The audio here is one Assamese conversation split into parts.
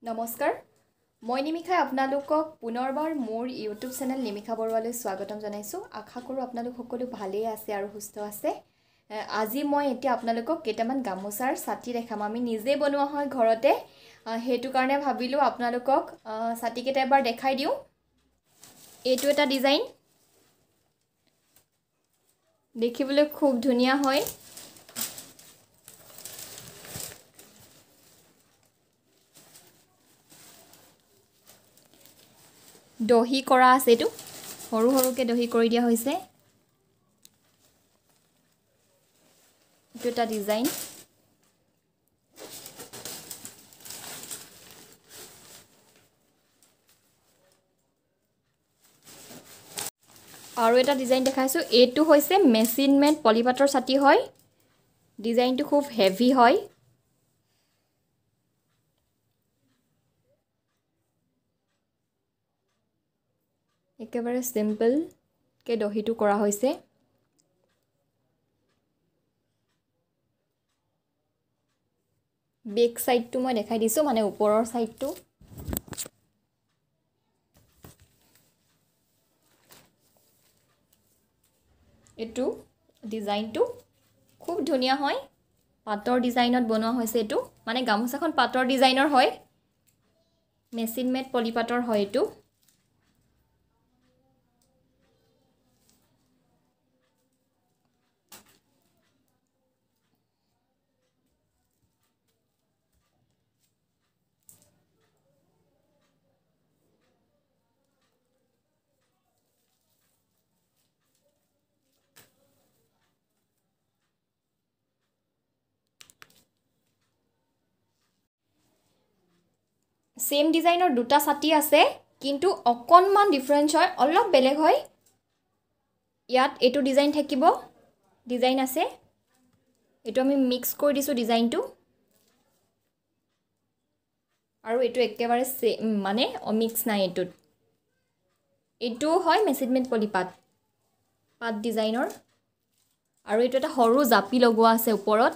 নমস্কাৰ মই নিমিখাই আপোনালোকক পুনৰবাৰ মোৰ ইউটিউব চেনেল নিমিখা বৰুৱালৈ স্বাগতম জনাইছোঁ আশা কৰোঁ আপোনালোক সকলো ভালেই আছে আৰু সুস্থ আছে আজি মই এতিয়া আপোনালোকক কেইটামান গামোচাৰ ছাতি দেখাম আমি নিজে বনোৱা হয় ঘৰতে হেতু কাৰণে ভাবিলোঁ আপোনালোকক ছাতি কেইটা এবাৰ দেখাই দিওঁ এইটো এটা ডিজাইন দেখিবলৈ খুব ধুনীয়া হয় দহি কৰা আছে এইটো সৰু সৰুকে দহি কৰি দিয়া হৈছে এইটো এটা ডিজাইন আৰু এটা ডিজাইন দেখাইছোঁ এইটো হৈছে মেচিন মেড পলিপাটৰ ছাতি হয় ডিজাইনটো খুব হেভি হয় একেবাৰে সিম্পল কে দহিটো কৰা হৈছে বেক সাইডটো মই দেখাই দিছো মানে ওপৰৰ সাইডটো এটো ডিজাইনটো খুব ধুনীয়া হয় পাটৰ ডিজাইনত বনোৱা হৈছে এটো মানে গামোচাখন পাটৰ ডিজাইনৰ হয় মেচিন মেড পলিপাটৰ হয় এটো सेम डिजाइनर दुटा ছাতি আছে কিন্তু অকনমান ডিফারেন্স হয় অলপ বেলেগ হয় ইয়াত এটো ডিজাইন থাকিব ডিজাইন আছে এটো আমি মিক্স কৰি দিছো ডিজাইনটো আৰু এটো একেবাৰে মানে মিক্স নাই এটো হয় মেচিন মেড পলিপাট পাট ডিজাইনৰ আৰু এটো এটা সৰু জাপি লগোৱা আছে ওপৰত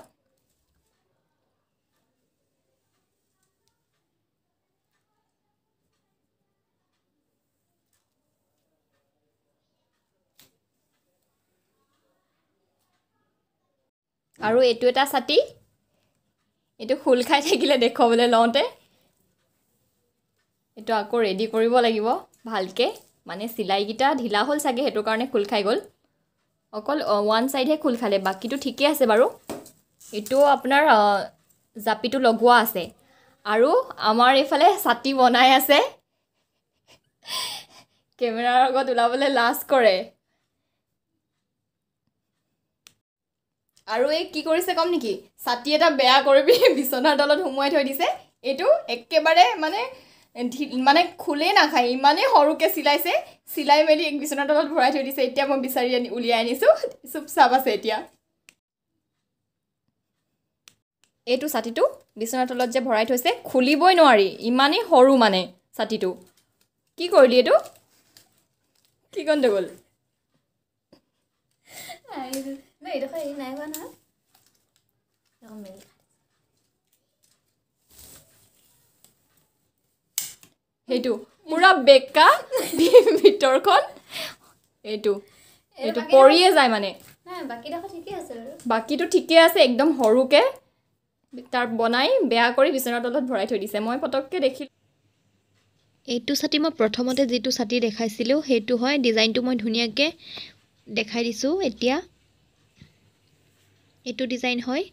আৰু এটো এটা ছাতি এটো খুল খাই থাকিলে দেখবলৈ লওঁতে এটো আকৌ ৰেডি কৰিব লাগিব ভালকে মানে সিলাই গিটা ঢিলা হল সাগে হেতু কাৰণে খুল খাই গল অকল ওয়ান সাইড হে খুল খালে বাকিটো ঠিকই আছে বাৰু এটো আপোনাৰ জাপিটো লগোৱা আছে আৰু আমাৰ এফালে ছাতি বনাই আছে কেমেৰাৰ আগত উলাবলে লাজ কৰে আৰু এই কি কৰিছে কম নেকি ছাতি এটা বেয়া কৰিবি বিছনাৰ তলত হুমুৱাই থৈ দিছে এটো একেবাৰে মানে খুলে না খাই মানে হৰুকে সিলাইছে সিলাই মেলি এক বিছনাৰ তলত ভৰাই থৈ দিছে এতিয়া মই বিচাৰি উলিয়াই আনিছো চুপচাপ আছে এতিয়া এটো ছাতিটো বিছনাৰ তলত যে ভৰাই থৈছে খুলিবই নোৱাৰি ইমানে হৰু মানে ছাতিটো কি কৰিলি এটো কি গণ্ডগোল নাই দেখো এই নাই হোৱা না মেলি হেতু পুৰা বেকা ভিতৰখন এটো পৰিয়ে যায় মানে নাই বাকি দেখো ঠিকই আছে আৰু বাকিটো ঠিকই আছে একদম হৰুকে তাৰ বনাই বেয়া কৰি বিছনাৰ তলত ভৰাই থৈ দিছে মই পটককে দেখিলো এইটো ছাতি মই প্ৰথমতে যেটো ছাতি দেখাইছিলো হেতু হয় ডিজাইনটো মই ধুনিয়াকে দেখাই দিছো এতিয়া এটো ডিজাইন হয়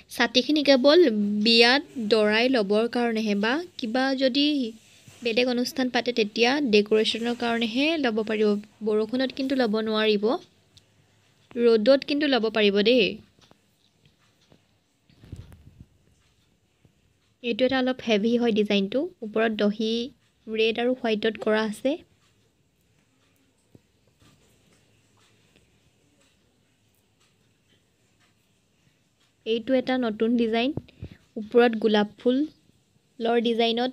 ছাতিখিনি কেৱল বিয়াত দৰাই লবৰ কাৰণে হেবা কিবা যদি বেলেগ অনুষ্ঠান পাতে তেতিয়া ডেকোৰেশনৰ কাৰণে হে লব পাৰিব বৰখুনত কিন্তু লব নোৱাৰিব ৰ'দত কিন্তু লব পাৰিব দেই এটো এটা অলপ হেভি হয় ডিজাইনটো ওপৰত দহি ৰেড আৰু হোৱাইটত কৰা আছে এইটো এটা নতুন ডিজাইন ওপৰত গোলাপ ফুল লৰ ডিজাইনত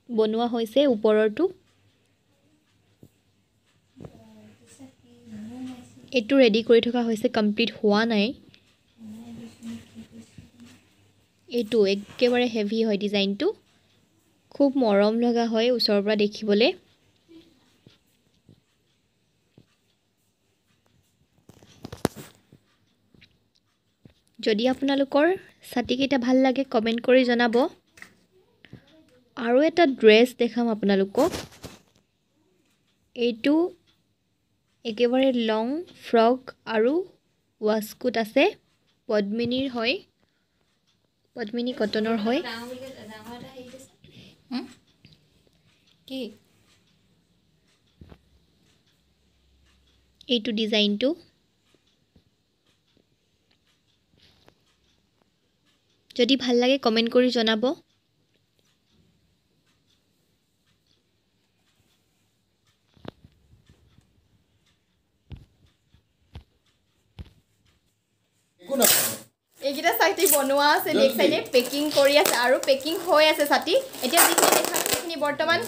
বনোৱা হৈছে ওপৰৰটো এটো ৰেডি কৰি থকা হৈছে কমপ্লিট হোৱা নাই এইটো একেবাৰে হেভি হয় ডিজাইনটো খুব মৰম লগা হয় ওচৰৰ পৰা দেখিবলৈ। যদি আপোনালোকৰ ছাতিকেইটা ভাল লাগে কমেণ্ট কৰি জনাব। আৰু এটা ড্ৰেছ দেখাম আপোনালোকক। এইটো একেবাৰে লং ফ্ৰক আৰু ৱাছকোট আছে। পদ্মিনীৰ হয়, পদ্মিনী কটনৰ হয়। কি এইটো ডিজাইনটো যদি ভাল লাগে কমেণ্ট কৰি জনাব। এইকেইটা ছাতি বনোৱা আছে, লেগ চাইডে পেকিং কৰি আছে আৰু পেকিং হৈ আছে ছাতি। এতিয়া যিখিনি দেখাম সেইখিনি বৰ্তমান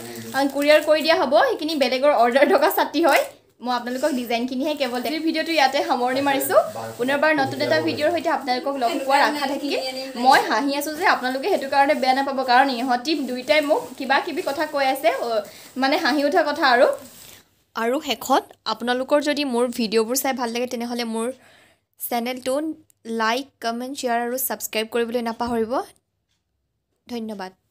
কুৰিয়াৰ কৰি দিয়া হ'ব। সেইখিনি বেলেগৰ অৰ্ডাৰ থকা ছাতি হয়। মই আপোনালোকক ডিজাইনখিনিহে কেৱল ভিডিঅ'টো ইয়াতে সামৰণি মাৰিছোঁ। পুনৰবাৰ নতুন এটা ভিডিঅ'ৰ সৈতে আপোনালোকক লগ পোৱাৰ আশা থাকিল। মই হাঁহি আছোঁ যে আপোনালোকে সেইটো কাৰণে বেয়া নাপাব, কাৰণ ইহঁতি দুইটাই মোক কিবা কিবি কথা কৈ আছে, মানে হাঁহি উঠা কথা। আৰু শেষত আপোনালোকৰ যদি মোৰ ভিডিঅ'বোৰ চাই ভাল লাগে তেনেহ'লে মোৰ চেনেলটো লাইক, কমেণ্ট, শ্বেয়াৰ আৰু ছাবস্ক্ৰাইব কৰিবলৈ নাপাহৰিব। ধন্যবাদ।